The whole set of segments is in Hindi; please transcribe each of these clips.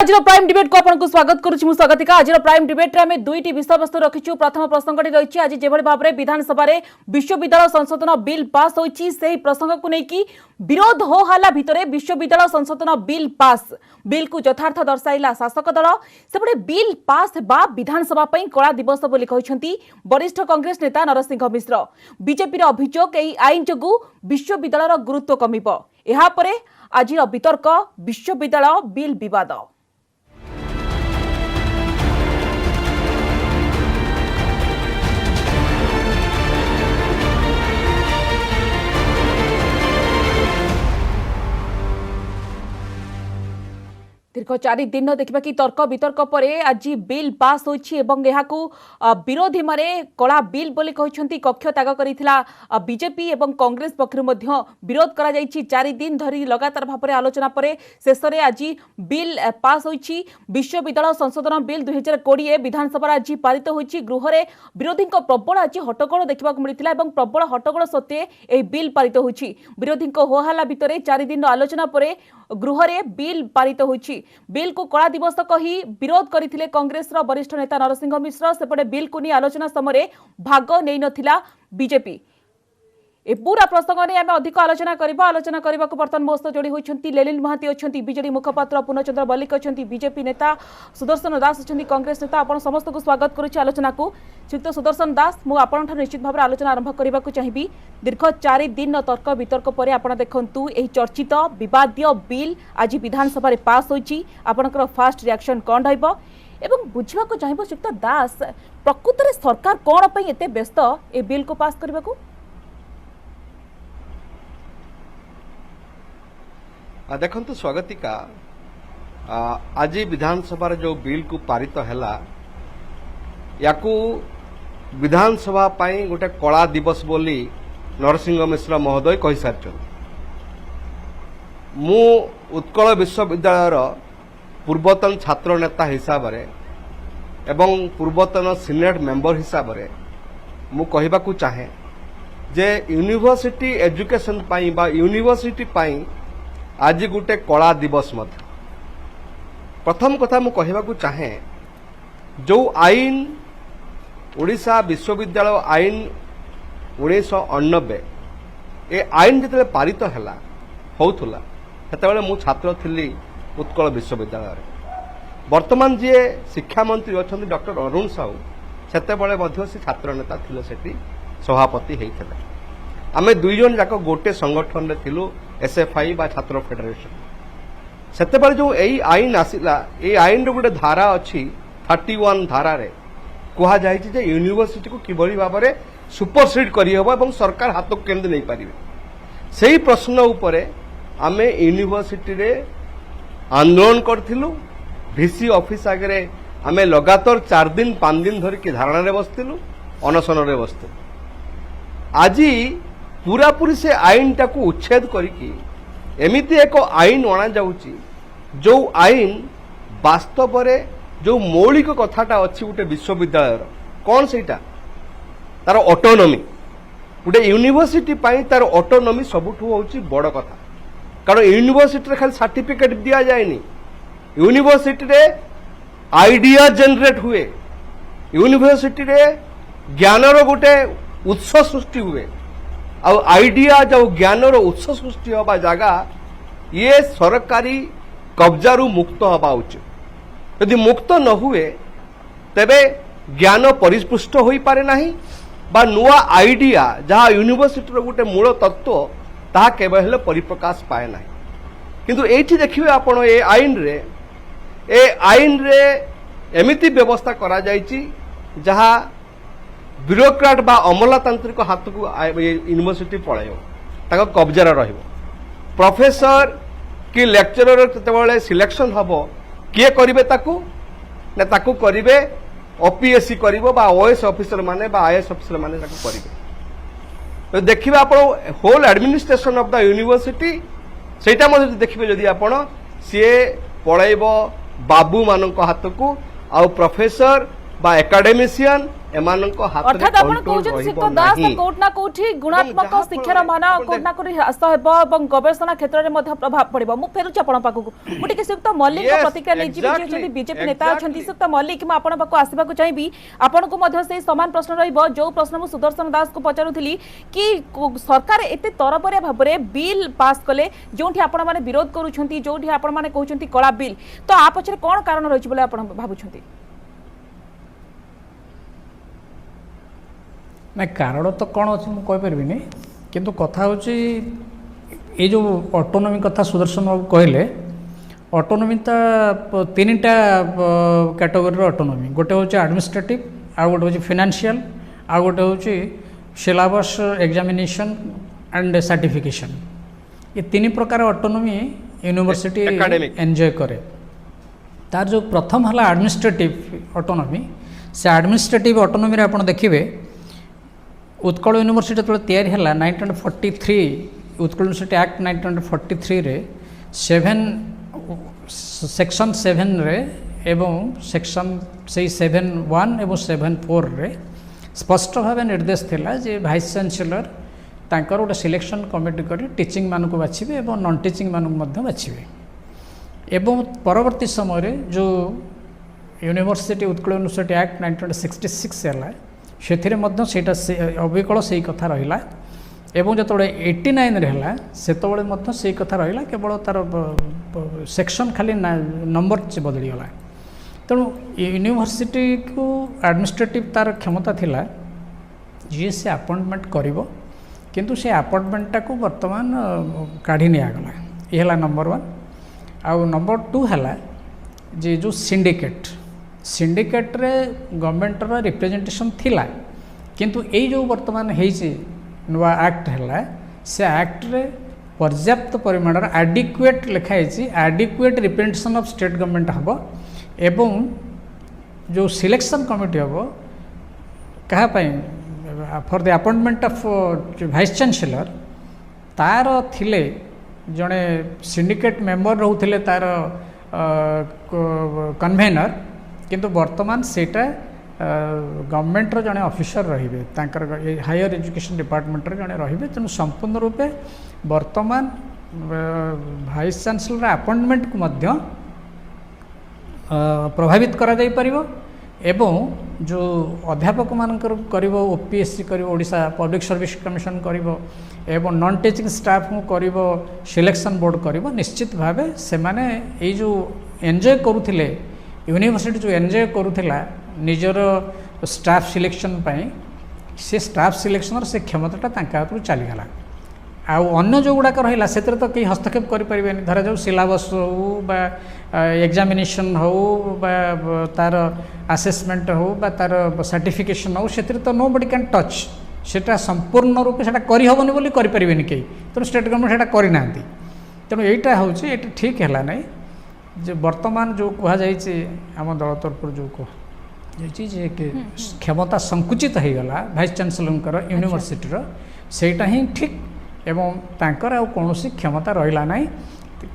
आज प्राइम डिबेट को आपको स्वागत करुच्ची स्वागतिका आज प्राइम डिबेट रे हमें दुईटी विषय वस्तु रखिछु। प्रथम प्रसंगटी रही आज जेभଳି भाबरे विधानसभा रे विश्वविद्यालय संशोधन बिल पास होईची सेही प्रसंग को नेकी विरोध हो हल्ला भितरे विश्वविद्यालय संशोधन बिल पास बिल को यथार्थ दर्शाइला शासक दल सेपटे बिल पास बा विधानसभा पई कला दिवस बोली कहिसंती वरिष्ठ कांग्रेस नेता नरसिंह मिश्र। बीजेपी रे अभियोग एही आईन जगु विश्वविद्यालय गुरुत्व कमिबो। एहा परे आजिर वितर्क विश्वविद्यालय बिल विवाद। दीर्घ 4 दिन देखा कि तर्क वितर्क पर आज बिल पास होइछि एवं एहाकू विरोधी माने कला बिल बोली कहते कक्ष त्याग करिथिला बीजेपी एवं कांग्रेस पक्षरु मध्य विरोध करा जाइछि। 4 दिन धरी लगातार भाव में आलोचना पर शेष में आज बिल पास होइछि। विश्वविद्यालय संशोधन बिल 2020 विधानसभा आज पारित होइछि। गृह रे विरोधी प्रबल आज हट्टगोल देखा मिलता और प्रबल हट्टगोल सत्वे यह बिल पारित होइछि। विरोधी होहल्ला भितर 4 दिन आलोचना पर गृह रे बिल पारित होइछि। बिल को कला दिवस कही विरोध करथिले कांग्रेस रो वरिष्ठ नेता नरसिंह मिश्र। सेपटे बिल को नहीं आलोचना समय भाग नहीं नथिला बीजेपी। ए पूरा प्रसंग ने आम अधिक आलोचना करने को बर्तमान मो सह जोड़ी होती लेलिन महांती अच्छा बीजेडी मुखपात्र पूर्णचंद्र मल्लिक अच्छा बीजेपी नेता सुदर्शन दास अच्छा कांग्रेस नेता आपण समस्त को स्वागत करुच्ची आलोचना को। श्रीयुक्त सुदर्शन दास मु आपन निश्चित भाव आलोचना आरंभ करने को चाहिए। दीर्घ 4 दिन तर्क वितर्क पर आप देखु यही चर्चित विवादीय बिल आज विधानसभा पास होइछि। आपनकर फास्ट रिएक्शन कौन रहिबो एवं बुझा चाहिए श्रीयुक्त दास प्रकृत में सरकार कौन पर एते व्यस्त ए बिल को पास करने को? देखंतु स्वागतिका आज विधानसभा जो बिल को पारित हैला याकू विधानसभा पाई गोटे कला दिवस बोली नरसिंह मिश्र महोदय कहि सारछन। मु उत्कल विश्वविद्यालय पूर्वतन छात्र नेता हिसाब रे एवं पूर्वतन सीनेट मेंबर हिसाब रे मु कहिबाकू चाहे जे यूनिवर्सिटी एजुकेशन पाई बा यूनिवर्सिटी पाई आज गोटे कला दिवस मध्य। प्रथम कथा मु कहिबाकू चाहे जो आईन ओडिशा विश्वविद्यालय आईन 1989 ए आईन जिते पारित हैला होउथुला सेतेबेले मु छात्र थिली उत्कल विश्वविद्यालय रे। वर्तमान जी शिक्षा मंत्री अछंती डॉक्टर अरुण साहू सेतेबेले मध्य से छात्र नेता थिले सेठी सभापति हेइथिले। आमे दुई जन जाक गोटे संगठन रे थिलु एसएफआई बा छात्र फेडरेशन। सेतेबेले जो एई आईन आसिला ए आईन रो गोटे धारा अछि 31 धारा रे कुहा जायछि जे यूनिवर्सिटी को किबळी भाबरे सुपरसीड करि हबो एवं सरकार हाथ को केंद्र नहीं पारिबे। सेही प्रश्न उपरे आमे यूनिवर्सिटी रे आंदोलन करथिलु। वीसी ऑफिस आगे आमे लगातार 4 दिन 5 दिन धरि के धारणा रे बसथिलु अनशन रे बसथिलु। आज पूरापूरी से आईन टाकू उच्छेद करिकी एमिति एक आईन अणा जाउची जो आईन वास्तव रे जो मौलिक कथाटा अच्छी गोटे विश्वविद्यालय कौन सेटा तार ऑटोनॉमी गोटे यूनिवर्सिटी पाई तार ऑटोनॉमी सबुठु होची बड़ कथा। कारण यूनिवर्सिटी रे खाली सर्टिफिकेट दिया जाएनी। यूनिवर्सिटी रे आइडिया जनरेट हुए। यूनिवर्सिटी रे ज्ञानर गोटे उत्स सृष्टि हुए। आउ आइडिया जो ज्ञानर उत्स सृष्टि हवा जगह ये सरकारी कब्जारू मुक्त हवा उचित। यदि मुक्त न हुए तेबे ज्ञान परिपुष्ट हो पारे नहीं बा नुआ आइडिया जहाँ यूनिवर्सिटी रो गोटे मूल तत्व ताहा केबे हेले परिप्रकाश पाए नहीं। किंतु एठी देखिबे आपण ए आईन रे एमिति व्यवस्था करा जायछि जहाँ ब्यूरोक्राट बा अमलातांत्रिक हाथ को यूनिवर्सिटी पळाइबो ताको कब्जार रहिबो। प्रोफेसर कि लेक्चरर केतेबेले सिलेक्शन हबो किए करिवे ताकू ना ताकू करिवे ओपीएससी करिवो बा ओएस ऑफिसर माने बा आईएएस ऑफिसर माने ताकू करिवे। तो देखिबे आपण whole administration of the university सेटा मध्ये देखिबे जदि आपण सीए पळाइबो बाबू मानक हाथ को आ प्रोफेसर बा एकाडेमिशियन एमानक हाथ रे अर्थात आपण कंट्रोल कहउछन रहिबो श्रीयुक्त दास नाही। कोट ना कोठी गुणात्मक जहाँ शिक्षार मान फଳରେ कोट ना कोठी ह्रास हेबो एवं गवेषणा क्षेत्र रे मध्ये प्रभाव पड़िबो मु फेरुछ आपण पाखु मु टिके श्रीयुक्त मल्लिक Yes, प्रतिक्रिया नै जीवी exactly, जे बीजेपी नेता exactly. अछंती श्रीयुक्त मल्लिक म आपण पाखु आसीबा को चाहबी आपण को मध्ये से समान प्रश्न रहिबो जो प्रश्न मु सुदर्शन दास को पचारुथिली कि सरकार एते तरबरिया भाबरे बिल पास कले जोठी आपण माने विरोध करूछंती जोठी आपण माने कहउछंती कला बिल तो आ पछरे कोन कारण रहिछ बोले आपण भाबुछंती ना कारण तो कौन अच्छे मुझे कहीपरि किंतु कथा हूँ ये जो ऑटोनॉमी कथा सुदर्शन बाबू कहले ऑटोनॉमी तो तीन टा कैटेगरी ऑटोनॉमी गोटे हूँ एडमिनिस्ट्रेटिव आउ गोटे हूँ फाइनेंशियल आउ गोटे हूँ सिलेबस एग्जामिनेशन एंड सर्टिफिकेशन ये तीन प्रकार ऑटोनॉमी यूनिवर्सिटी Academic. एंजॉय करे तार जो प्रथम है एडमिनिस्ट्रेटिव ऑटोनॉमी से एडमिनिस्ट्रेटिव ऑटोनॉमी आप देखिए उत्कल यूनिवर्सिटी जो तैयारी है 1943 उत्कल यूनिवर्सिटी एक्ट 1943 रे 7 सेक्शन 7 रे एवं सेक्शन से 7(1) एवं 7(4) रे स्पष्ट भाव निर्देश थिला जे वाइस चांसलर तांकर गोटे सिलेक्शन कमिटी कर टीचिंग मानक बाछिबे एवं नॉन टीचिंग मानक मध्य बाछिबे एवं परवर्ती समय रे जो यूनिवर्सिटी उत्कल यूनिवर्सिटी एक्ट 1966 है से अविकल से कथा रहा एवं जो 89 रहा से कथा रहा केवल तार सेक्शन खाली नंबर से बदलीगला तेणु यूनिवर्सिटी को एडमिनिस्ट्रेटिव तार क्षमता थिला जी से अपॉइंटमेंट करिवो किंतु से अपॉइंटमेंटा को वर्तमान काढ़ी निगला ये है नंबर 1 आउ नंबर 2 है जे जो सिंडिकेट रे गवर्नमेंट रो रिप्रेजेंटेशन थिला किंतु ए जो वर्तमान हेइছে नुआ एक्ट है से एक्ट रे पर्याप्त परिमाण एडिक्वेट लिखाई adequate representation of state government हम एवं जो सिलेक्शन कमिटी हम कहा for the appointment of vice chancellor तार थिले जड़े सिंडिकेट मेंबर रोते तार कन्वेनर किंतु वर्तमान सेटा गवर्नमेंट रो जड़े ऑफिसर रे हायर एजुकेशन डिपार्टमेंट रे जड़े रे तेणु संपूर्ण रूपे वर्तमान वाइस चांसलर अपॉइंटमेंट को मध्य प्रभावित करा जाई परिबो एवं जो अध्यापक मानकर करिवो ओपीएससी करिवो ओडिशा पब्लिक सर्विस कमिशन करिवो एवं नॉन टीचिंग स्टाफ को करिवो सिलेक्शन बोर्ड करिवो निश्चित भावे से माने ए जो एंजॉय करूथिले यूनिवर्सिटी जो एंजॉय करूथिला निजर स्टाफ सिलेक्शन पाई से स्टाफ सिलेक्शन से क्षमताटा तांका हाथ चलीगला आउ अन्य जो गुड़ाक रहा से तो कहीं हस्तक्षेप करें धरा जाऊ सिलेबस हो एग्जामिनेशन हो तार आसेसमेंट हो तार सर्टिफिकेशन हो से तो नो बडी कैन टच सेटा संपूर्ण रूप से करहबनी बोली करें कहीं तेणु स्टेट गवर्नमेंट से करना तेणु यहीटा हूँ ठीक है ना जो वर्तमान जो कहुई आम दल तरफ जो कहुई क्षमता संकुचित हो गला वाइस चांसलर यूनिवर्सिटी सेटा ही ठीक एवं तांकर आ कोनोसी क्षमता रहिला नाही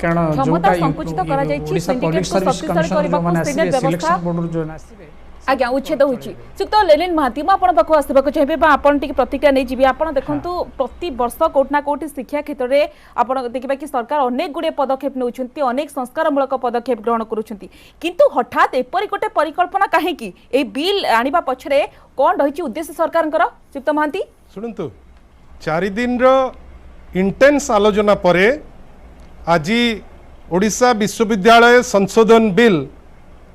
कारण जोटा ओडिशा पब्लिक सर्विस कमिशन जो माने सिलेक्शन बोर्ड जो आसीबे आज्ञा उच्छेद होची सुक्त लेलिन महाती म आपण पाखु आसीबाको चाहबे बा आपण टिक प्रतिक्रिया नै जीबी आपण देखंतु प्रति वर्ष कोटना कोटी शिक्षा क्षेत्र रे आपण देखिबा कि सरकार अनेक गुडे पदक्षेप नउछंती अनेक संस्कारमूलक पदक्षेप ग्रहण करूछंती किंतु हठात एपरि गोटे परिकल्पना काहे कि ए बिल आनिबा पछरे कोन रहिछि उद्देश्य सरकारनकर सुक्त महाती सुनंतु 4 दिन रो इंटेंस आलोचना परे आज ओडिशा विश्वविद्यालय संशोधन बिल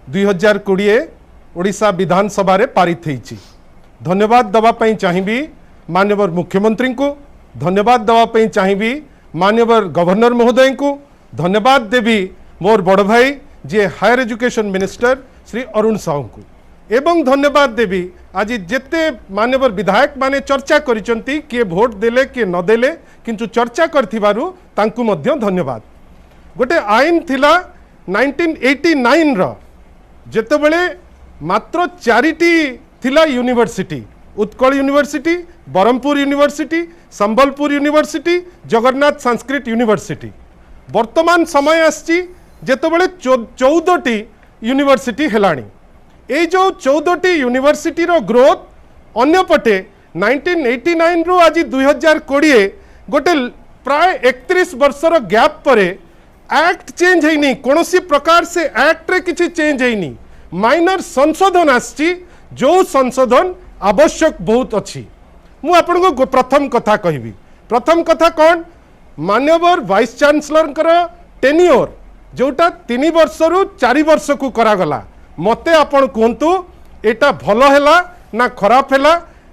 2020 ओडिशा विधानसभा रे पारित होईछि। धन्यवाद दवा पई चाहिबी माननीय मुख्यमंत्री को, धन्यवाद दवा पई चाहिबी माननीय गवर्नर महोदय को, धन्यवाद देवी मोर बड़ भाई जे higher education minister Shri Arun Sahu को एवं धन्यवाद देवी आज जेते माननीय विधायक माने चर्चा करिसंती किए भोट देले किए न देले किंतु चर्चा करथिबारु तांकु मध्य धन्यवाद। गोटे आईन थिला 1989 रो जेतेबेले मात्र 4टी थिला university Utkal university, Berhampur university, Sambalpur university, Jagannath Sanskrit university. वर्तमान समय आछि जेतेबेले 14टी यूनिवर्सिटी हेलाणी ये जो 14टी यूनिवर्सिटी रो ग्रोथ अन्यपटे 1989 रु आज 2020 गोटे प्राय 31 वर्षर गैप पर एक्ट चेंज है कौन प्रकार से एक्ट रे किसी चेंज है माइनर संशोधन आसी जो संशोधन आवश्यक बहुत अच्छी मु आपन को प्रथम कथा कहबी प्रथम कथा कौन मान्यवर वाइस चांसलर टेन्योर जोटा 3 वर्ष रु 4 वर्ष को करागला मते आपण कहतु एटा भल हैला ना खराब हैला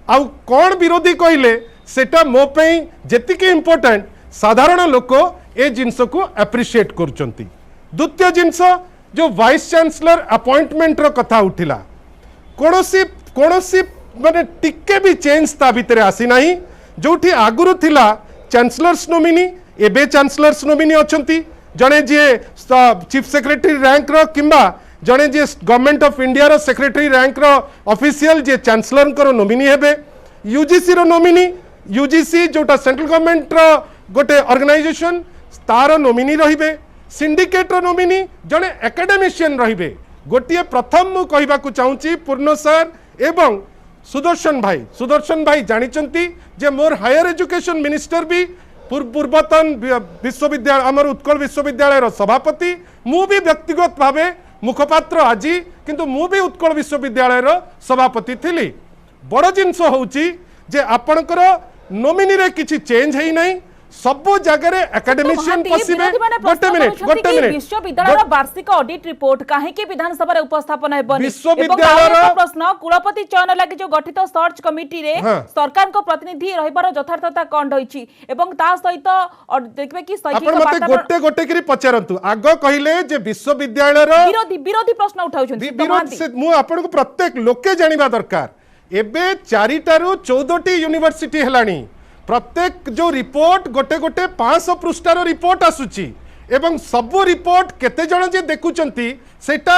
आउ कौन विरोधी कहले सेटा मो पई जेतिके इम्पोर्टेंट साधारण लोक ए जिनस को एप्रिशिएट करचंती। द्वितीय जिनस जो वाइस चांसलर अपॉइंटमेंट रो कथा उठिला कोनोसी कोनोसी माने टिके भी चेंज ता भितरे आसी नाही जोठी आगुरु थिला चांसलर्स नोमिनी एबे चांसलर्स नोमिनी अछंती जणे जे चीफ सेक्रेटरी रैंक रो किंबा जणे जे गवर्नमेंट ऑफ इंडिया रो सेक्रेटरी रैंक रो ऑफिशियल जे चांसलर को नोमिनी हेबे यूजीसी रो नोमिनी यूजीसी जोटा सेंट्रल गवर्नमेंट रो गोटे ऑर्गेनाइजेशन तार नोमिनी रहिबे सिंडिकेट रो नोमिनी जणे एकेडमिशियन रहिबे गोटिए प्रथम मु कहबा को चाहूची पूर्ण सर एवं सुदर्शन भाई जानिचंती जे मोर हायर एजुकेशन मिनिस्टर भी पूर्वतन विश्वविद्यालय आमर उत्कल विश्वविद्यालय रो सभापति मु भी व्यक्तिगत भावे मुखपात्र आज किंतु मु भी उत्कल विश्वविद्यालय रो सभापति थिली बड़ जिनस होउची जे आपनकर नोमिनी रे किछि चेंज हेई नै सबो जगह रे एकेडमिशियन पसिबे गोटे मिनिट विश्वविद्यालय वार्षिक ऑडिट रिपोर्ट काहे के विधानसभा रे उपस्थापन हेबनी विश्वविद्यालय प्रश्न कुलपति चयन लागि जो गठित सर्च कमिटी रे सरकार को प्रतिनिधि रहिबार यथार्थता कोन होईची एवं ता सहित देखबे कि सैद्धांतिक आपण मते गोटे गोटे करी पचारंतु आगो कहिले जे विश्वविद्यालय रो विरोधी प्रश्न उठाउछन विरोध से मु आपण को प्रत्येक लोके जानिबा दरकार एबे 4टारु 14टी यूनिवर्सिटी हेलानी प्रत्येक जो रिपोर्ट गोटे गोटे 500 पृष्ठार रिपोर्ट आसुची एवं सबो रिपोर्ट केते जण जे देखुचंती सेटा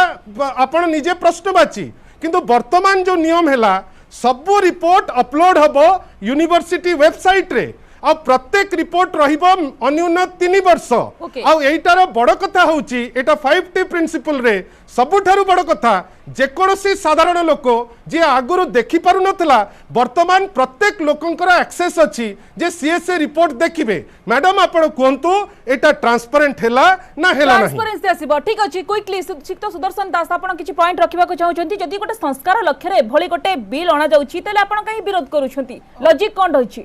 आपण निजे प्रश्नवाची किंतु वर्तमान जो नियम हैला सबो रिपोर्ट अपलोड हबो यूनिवर्सिटी वेबसाइट रे आ प्रत्येक रिपोर्ट रहिबो अन्यून 3 वर्ष आ एटार बड़ कथा होची एटा 5T प्रिंसिपल रे सबुठारु बड़ कथा जेकोसी साधारण लोक जे आगुरु देखि पारु नथला वर्तमान प्रत्येक लोकंकर एक्सेस अछि जे सीएसए रिपोर्ट देखिबे मैडम आपण कोंतु एटा ट्रांसपेरेंट हैला ना हैला नाही ट्रांसपेरेंसी आसीबो ठीक अछि क्विकली शिक्षक सुदर्शन दास आपण किछि पॉइंट रखिबा को चाहउछंती जदी गोटे संस्कार लक्ष्य रे भली गोटे बिल अणा जाउछि तले आपण काई विरोध करूछंती लॉजिक कोन होछि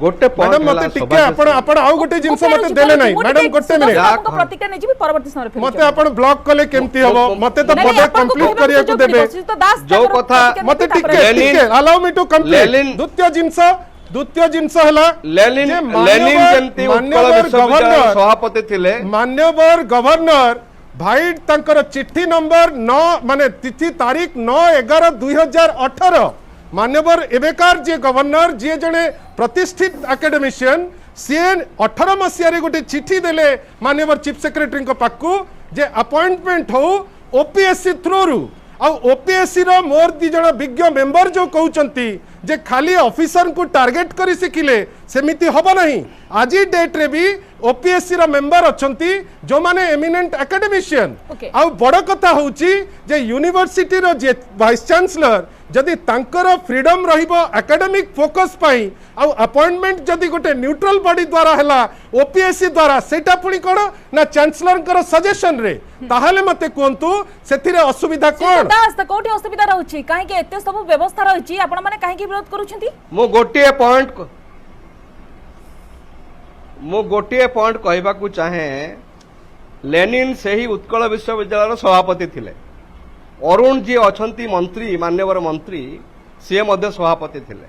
गोटे मैडम मते टिके आपण आउ गोटे जिंस मते देले नाही मैडम गोटे मिनिट आपको प्रतिक्रिया नै जिबी परवर्ती समय फेर मते आपण ब्लॉक कले केमती हबो मते तो पदे कंप्लीट करिया को देबे जो कथा मते टिके अलाउ मी टू कंप्लीट द्वितीय जिंस हला लेनिन जंती उत्कल विश्वविद्यालय सभापति थिले मान्यवर गवर्नर भाई तांकर चिट्ठी नंबर 9 माने तिथि तारीख 9/11/2018 मान्यवर एबेकार जे गवर्नर जे जने प्रतिष्ठित एकेडमिशियन सी 18 मसीह गोटे चिठी देले मान्यवर चीफ सेक्रेटरी पाकू जे अपॉइंटमेंट हो ओपीएससी थ्रू रु आ ओपीएससी रो मोर दी जण विज्ञ मेंबर जो कहउचंती जे खाली ऑफिसर को टार्गेट करी सिखिले सेमिति हबो नहीं आज डेट रे भी ओपीएससी रो मेंबर अछंती जो माने एमिनेंट एकेडमिशियन आ बड़ कथा होची जे यूनिवर्सिटी रो जे वाइस चांसलर जदि तांकर फ्रीडम रहिबो एकेडमिक फोकस पाई आ अपॉइंटमेंट जदि गोटे न्यूट्रल बॉडी द्वारा हला ओपीएससी द्वारा सेटा पुनी कोन ना चांसलर कर सजेशन रे ताहाले मते कोंतु सेथिरे असुविधा कोन दास त कोठी असुविधा रहउची काहे के एते सब व्यवस्था रहउची आपण माने काहे के विरोध करूछंती मो गोटिए पॉइंट कहबा को चाहे लेनिन से ही उत्कल विश्वविद्यालय सभापति थिले अरुण जी अछंती मंत्री मान्यवर मंत्री सी मध्य सभापति थिले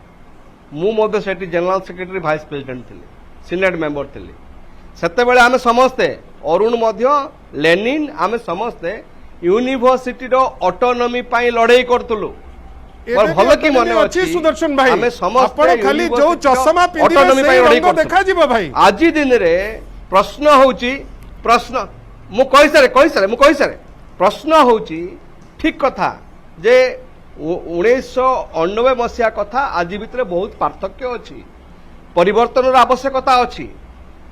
मु मध्य सेठी जनरल सेक्रेटरी वाइस प्रेसिडेंट थिले सीनेट मेंबर थिले सेते बेले आमे समस्ते अरुण मध्य लेनिन आमे समस्ते यूनिवर्सिटी रो ऑटोनॉमी पाई लड़ाई करतलु और भलो की मने अछि सुदर्शन भाई आमे समस्ते आपण खाली जो चश्मा पिंदी से रंग देखा जीव भाई आज दिन रे प्रश्न होची प्रश्न मु कहि सारे प्रश्न होची ठीक कथा जे 1999 मसीहा कथा आज भितर बहुत पार्थक्य अछि परिवर्तन आवश्यकता अछि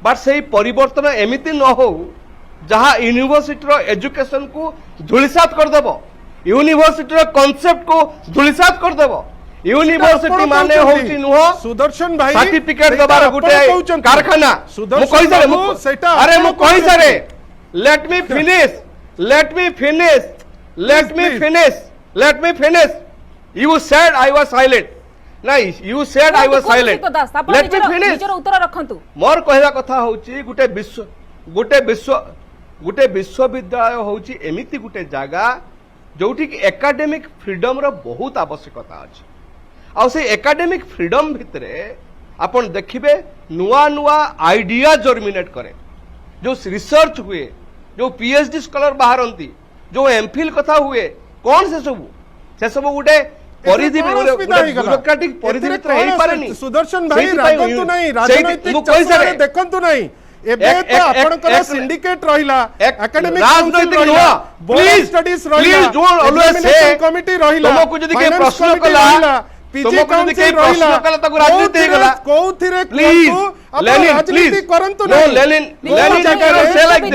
बट से परिवर्तन एमिति न हो जहाँ यूनिवर्सिटी एजुकेशन को धूलिसात करदेव यूनिवर्सिटी कॉन्सेप्ट को धूलिसात करदेव यूनिवर्सिटी माने होची नुह सुदर्शन भाई सर्टिफिकेट दबार गुटे कारखाना मु कहि सारे अरे मु कहि सारे let me finish you said I was silent नहीं you said I was silent let me finish निजर उत्तर रखंतु मोर कहवा कथा होची गुटे विश्वविद्यालय होची एमिति गुटे जागा जोठी कि एकेडमिक फ्रीडम रो बहुत आवश्यकता अछि आ से एकेडमिक फ्रीडम भितरे आपण देखिबे नुआ नुआ आइडिया जर्मिनेट करे जो रिसर्च हुए जो पीएचडी स्कॉलर बाहरंती जो एमफिल कथा हुए कौन से सब गुटे परिधि ब्यूरोक्रेटिक परिधि भितरे हेई पारेनी सुदर्शन भाई राजनीति नहीं राजनीतिक चर्चा देखंतु नहीं एबे तो आपनकर सिंडिकेट रहिला एकेडमिक राजनीतिक नुआ बोर्ड स्टडीज रहिला please don't always say committee रहिला तुमको जदी के प्रश्न कला तुमको जदी के प्रश्न कला ताको राजनीति हे गला कोउथिरे प्लीज लेनिन प्लीज करंतु no Lenin you cannot say like this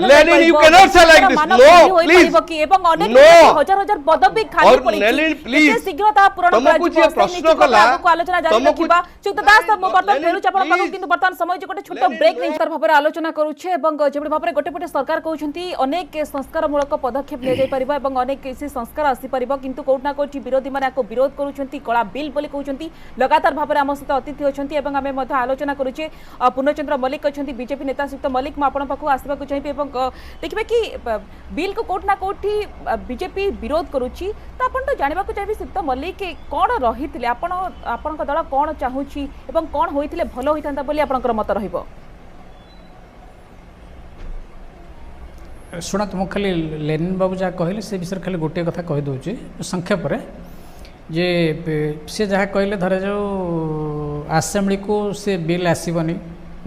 Lenin you cannot say like this no please एवं अनेक No. हजार हजार पदवी खाली और पड़ी लेनिन, please. शीघ्र ता पूर्ण तुमको जे प्रश्न कला आलोचना जारी तुमको रखिबा चुक्त दास मो बर्तन लेनिन, फेरुछ आपण पाखु please. किंतु बर्तन समय जे गोटे छोट ब्रेक नै सर भाबरे आलोचना करूछे एवं जेबे भाबरे गोटे पटे सरकार कहउछंती अनेक संस्कार मूलक पदक्षेप ले जाय परिबा एवं अनेक किसी संस्कार आसी परिबा किंतु कोठ ना कोठी विरोधी माने को विरोध करूछंती कला बिल बोली कहउछंती लगातार भाबरे हम सहित अतिथि अछंती एवं हमें मध्य आलोचना करूछे पूर्णचंद्र मल्लिक अछंती बीजेपी नेता श्रीयुक्त मल्लिक म आपण पाखु आसीबा को चाहिबे एवं देखिबे कि बिल को कोठ ना कोठी बीजेपी विरोध करूची तो आपण तो जानिबा को चाहिबे श्रीयुक्त मल्लिक कोन रहिथिले आपण आपनक दल कोन चाहूची एवं कोन होइथिले भलो होइतांता बोली आपनकर मत रहिबो शुणा तुम खाली लेनिन बाबू जहाँ कहले से विषय खाली गोटे कथा कही दूची संक्षेप जे से जहाँ कहले धरे जो आसेम्बली को से बिल आसबनी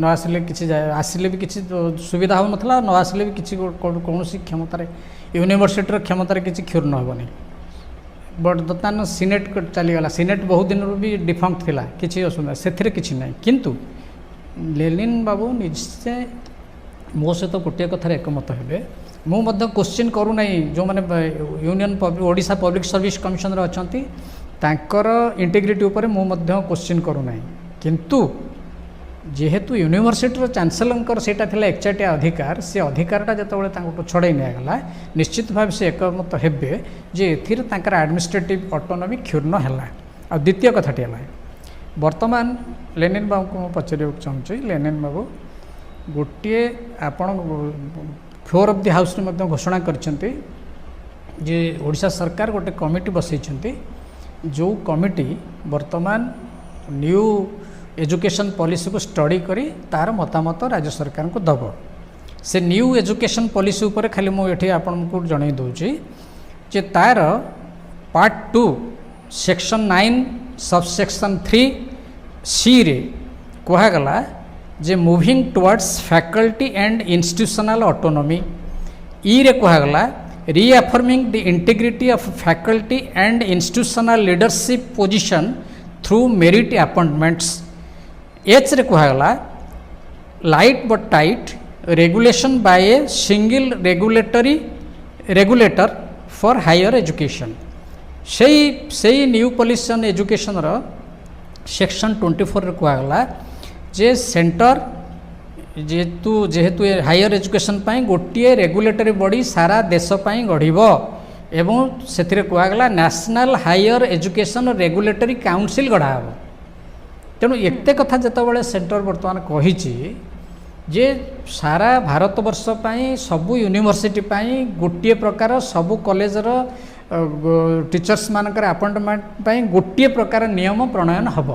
न आसिले किसी आसिले भी किसी सुविधा हो नथला न आसिले भी किसी कौन क्षमतार यूनिवर्सिटी क्षमतार किसी क्षुर न होनी बट बर्तमान सिनेट चलीगला सिनेट बहुत दिन भी डिफंक्ट थिला किसी असुविधा से किसी ना किंतु लेनिन बाबू निश्चय मो सहित गोटे कथार एकमत हे मुझे क्वेश्चन करूना जो मैंने union Odisha public service commission अच्छा तांकर इंटीग्रिटी उपर मुझे क्वेश्चन करूना किंतु जेहेतु यूनिवर्सिटी चांसेलर से एकचाटिया अधिकार से अधिकारटा जो छड़ाई निगला निश्चित भाव से एकमत हे जे एथिर एडमिनिस्ट्रेटिव ऑटोनॉमी क्षुण्ण है आ द्वितीय कथाटी है वर्तमान लेनिन बाबू को पचार चाहूँगी लेनिन बाबू गोटे आपण फ्लोर ऑफ दि हाउस में घोषणा करछन्ते जे ओडिशा सरकार गोटे कमिटी बसैछन्ते जो कमिटी वर्तमान न्यू एजुकेशन पॉलिसी को स्टडी करी तार मतामत राज्य सरकार को दब से न्यू एजुकेशन पॉलिसी उपर खाली मुझे आपन को जणै दउची जे तार पार्ट 2 सेक्शन 9 सबसेक्शन 3 सी रे कहा गला जे moving towards faculty and institutional autonomy E रे कहा गला reaffirming the integrity of faculty and institutional leadership position through merit appointments H रे कहा गला light but tight regulation by a single regulator for higher education से न्यू पॉलिसी ऑन एजुकेशन रो सेक्शन 24 रे कहा गला जे सेंटर जेहेतु हायर एजुकेशन पाई गोटे रेगुलेटरी बॉडी सारा देश पाई गढ़ एवं से कहगला national higher education regulatory council गढ़ाब तेणु एते कथा जितेबाला सेंटर बर्तमान कही जे सारा भारत वर्ष पाई सबू यूनिवर्सिटी पाई गोटे प्रकार सबू कॉलेजर टीचर्स मानकर अपॉइंटमेंट पाई गोटे प्रकार नियम प्रणयन हब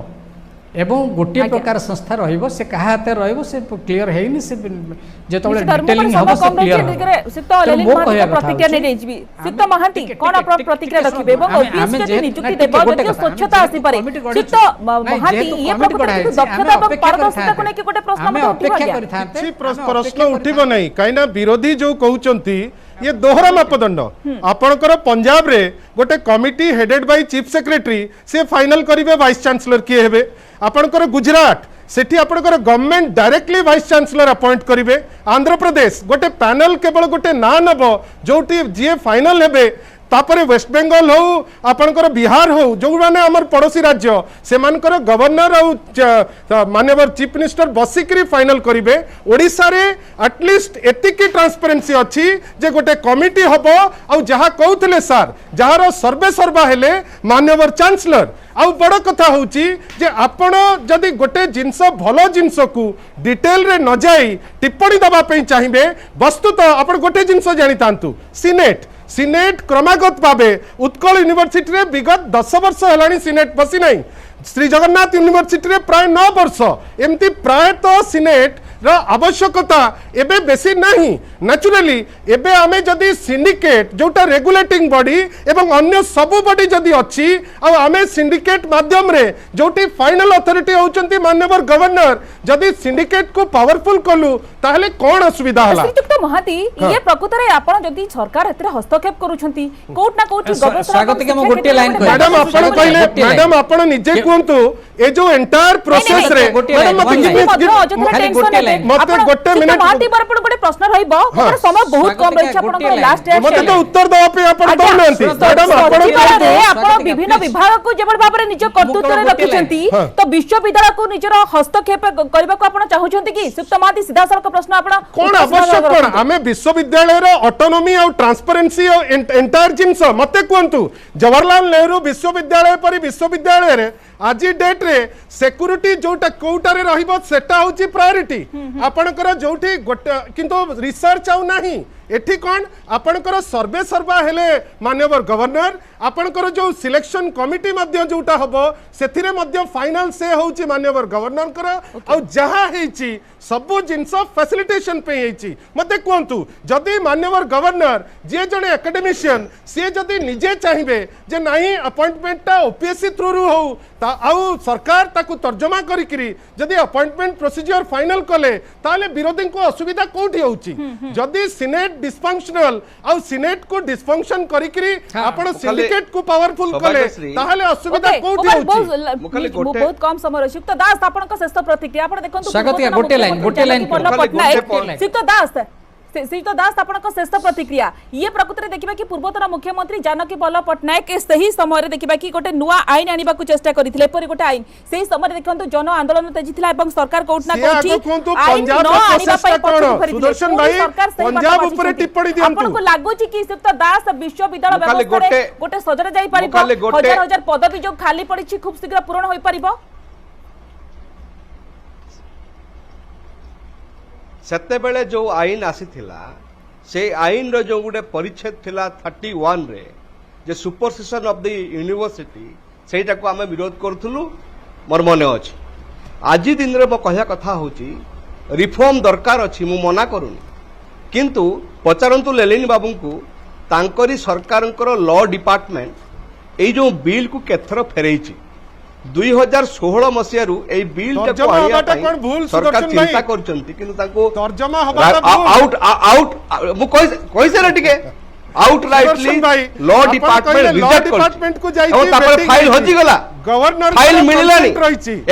एवं गोटे प्रकार संस्था रहिबो से कहा हाते रहिबो से क्लियर हेइनी से जेतबले डिटेलिंग हबो से क्लियर हबो सिक्त लेनिन महांती प्रतिक्रिया नै देइबी सिक्त महांती कोन अपन प्रतिक्रिया रखिबे एवं ओपीएस नियुक्ति देबो जे स्वच्छता आसी पारे सिक्त महांती ये प्रकृति दक्षता एवं पारदर्शिता को नै कि गोटे प्रश्न मते उठिबो प्रश्न उठिबो नै काइना विरोधी जो कहउचंती ये दोहरा मापदंड आपणकर पंजाब रे गोटे committee headed by chief secretary से फाइनल करिवे वाइस चांसलर किए हेबे आपणकर गुजरात सेठी आपणकर government directly vice chancellor appoint करिवे आंध्र प्रदेश गोटे पैनल केवल गोटे ना नब जोटी जी फाइनल हेबे तापरे वेस्ट बेंगल हो आपनकर बिहार हो जो माने हमर पड़ोसी राज्य से मानकर गवर्नर और माननीय चीफ मिनिस्टर बसिकरी फाइनल करिवे ओडिसा रे एटलिस्ट एतिकी ट्रांसपेरेंसी अछि जे गोटे कमिटी हबो आ जहा कहउतले सर जहार सर्वे सर्वा हेले माननीय चांसलर आउ बड़ कथा होची जे आपण जदि गोटे जिंस भलो जिंस को डिटेल रे न जाई टिप्पणी दबा पे चाहिए वस्तुत आपण गोटे जिंस जानि तांतु सिनेट क्रमागत भावे उत्कल यूनिवर्सिटी रे विगत 10 वर्ष हेलानी सिनेट बसी नहीं श्री जगन्नाथ यूनिवर्सिटी रे प्राय 9 वर्ष एमती प्राय तो सिनेट र आवश्यकता एबे बेसी नहीं नेचुरली एबे आमे जदि सिंडिकेट जोटा रेगुलेटिंग बॉडी एवं अन्य सबु बॉडी जदि अछि आ आमे सिंडिकेट माध्यम रे जोटी फाइनल अथॉरिटी होचंती माननीय गवर्नर जदि सिंडिकेट को पावरफुल कलु ताहले कोन असुविधा हला श्रीयुक्त महाती ये प्रकृत रे आपण जदि सरकार एतरे हस्तक्षेप करूछंती कोट ना कोट स्वागत के हम गोटे लाइन मैडम आपण कहले मैडम आपण निजे कहंतु ए जो एंटायर प्रोसेस रे मैडम मते गोटे मिनिट महाती पर गोटे प्रश्न रहइबो हमर समय बहुत कम रही आपण लास्ट मते तो उत्तर दवा पे आपण दउनंती मैडम आपण विभिन्न विभाग को जेबल भाबरे निज कर्तृत्व रे रखिसंती तो विश्वविद्यालय को निजर हस्तक्षेप करबा को आपण चाहुचंती कि सुक्त महाती सीधा सड़क प्रश्न आपण कोन आवश्यक कोन हमें विश्वविद्यालय रो ऑटोनॉमी और ट्रांसपेरेंसी और एंटायर जिंस मते कहंतु जवाहरलाल नेहरू विश्वविद्यालय पर विश्वविद्यालय रे आज डेट रे सिक्यूरिटी जोटा कोटारे रहिबो सेटा होची प्रायोरिटी आपनकर जोठी किंतु रिसर्च आउ नाही एठी कोन आपनकर सर्वे सर्वा हेले माननीय गवर्नर आपनकर जो सिलेक्शन कमिटी मध्य जोटा हबो सेथिरे मध्य फाइनल से होची माननीय गवर्नर कर आ जहा हेची सबु जिंस फैसिलिटेशन पे हेची मते कहंतु जदी माननीय गवर्नर जे जने एकेडमिशियन से जदी निजे चाहिबे जे नाही अपॉइंटमेंट ता ओपीएससी थ्रू रु हो ता आउ सरकार ताकू तर्जमा करिकरी जदी अपॉइंटमेंट प्रोसीजर फाइनल कले ताले विरोधी को असुविधा कोठी होची जदी सिनेट डिसफंक्शनल आउ सिनेट को डिसफंक्शन करिकरी आपण सिंडिकेट को पावरफुल कले ताले असुविधा कोठी होची बहुत कम समय रही युक्त दास आपन को शेष प्रतिक्रिया आपण देखंतु स्वागत या गोटे लाइन युक्त दास श्रीयुक्त दास आपन को शेष प्रतिक्रिया ये प्रकृति रे देखिबा कि पूर्वतन मुख्यमंत्री जानकी बल्लभ पट्टनायक सही समय रे देखिबा कि गोटे नुआ आईन आनिबा को चेष्टा करिथिले पर गोटे आईन सेही समय रे देखंतु जन आंदोलन तेजिथिला एवं सरकार कोटना कोठी पंजाब रो प्रशेषता कोन सुदर्शन भाई पंजाब ऊपर टिप्पणी दियंतु आपन को लागो छि कि युक्त दास विश्वविद्यालय व्यवस्था रे गोटे सजरा जाई परिबो हजार हजार पदवी जो खाली पड़ी छि खूब शीघ्र पूर्ण होई परिबो सेते बेले जो आईन आसीथिला से आईन रो जो गुटे परिच्छेद थिला 31 रे जे सुपरसेशन ऑफ द यूनिवर्सिटी सेटा को आमे विरोध करथुलु मोर मने अछि आज दिन रे मो कहया कथा होची रिफॉर्म दरकार अछि मु मना करूनी किंतु पचारंतु लेलिन बाबू को तांकरी सरकारंकर लॉ डिपार्टमेंट एई जो बिल को केथर फेरैछि 2016 मसियारू ए बिल टाको आनिया सरकार चिंता करचंती किंतु ताको तर्जमा हबा आउट मु कोइ से टिके आउटराइटली लॉ डिपार्टमेंट को जाई और तापर फाइल होजी गला गवर्नर फाइल मिललानी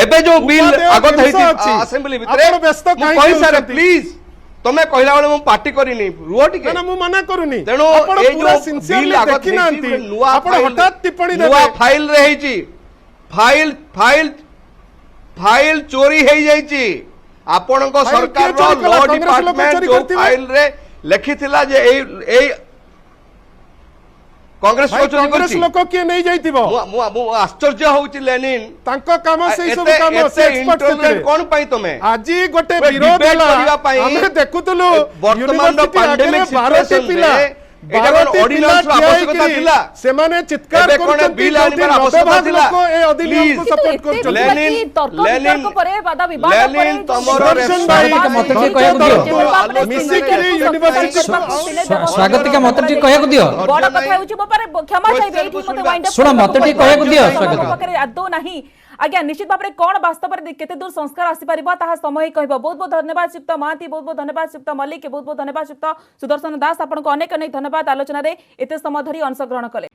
एबे जो बिल आगत हेती असेंबली भितरे मु कोइ सारे प्लीज तमे कहला बेले मु पार्टी करिनी रुओ टिके ना मु मना करूनी तेनो ए जो बिल आगत हेती नुवा हठात टिप्पणी देबे नुवा फाइल रे हेची फाइल चोरी हो जाइए आपण सरकार लॉ डिपार्टमेंट जो फाइल रे लिखिथिला जे ए कांग्रेस लोक किए नहीं जाइतिबो मु आश्चर्य होउची लेनिन तांको काम से सब काम से एक्सपर्ट कोन पई तमे आजी गोटे विरोध होला हम देखुतलु वर्तमान पैंडेमिक सिचुएशन रे ऑर्डिनेंस आवश्यकता थिला से माने चित्कार करते बिल आनिबार आवश्यकता थिला ए अधिनियम को सपोर्ट करछ लेनिन तमरो मतटी कहया दियो मिसी करी यूनिवर्सिटी स्वागत के मतटी कहया दियो बड़ कथा होची मो पर क्षमा चाहि एठी मते वाइंड अप सुन मतटी कहया दियो स्वागत पकरे आदो नाही आज्ञा निश्चित भाव में कौन वास्तव में केते दूर संस्कार आसीपर ताहा समय कह बहुत बहुत धन्यवाद श्रीयुक्त महांती बहुत बहुत धन्यवाद श्रीयुक्त मल्लिक बहुत बहुत धन्यवाद श्रीयुक्त सुदर्शन दास आपको अनेक अनेक धन्यवाद आलोचना एते समय धरी अंशग्रहण कले।